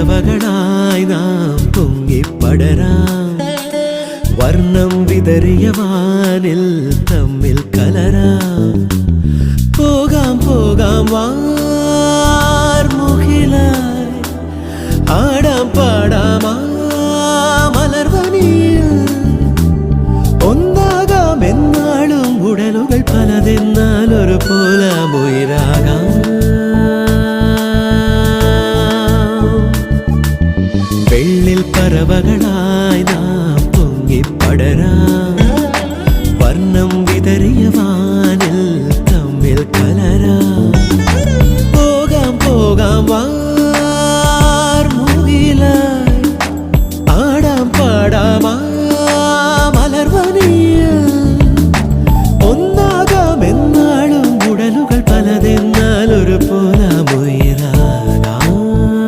പറവകളായി നാം പൊങ്ങിപ്പടരാം വർണ്ണം വിതറിയ വാനിൽ തമ്മിൽ കലരാം പോകാം പോകാം വാർമുകിലായി ആടാം പാടാം മലർവനിയിൽ ഒന്നാകാം എന്നാളും ഉടലുകൾ പലതെന്നാൽ ഒരു പോലാമുയിരാകാം വെള്ളിൽ പറവകളായി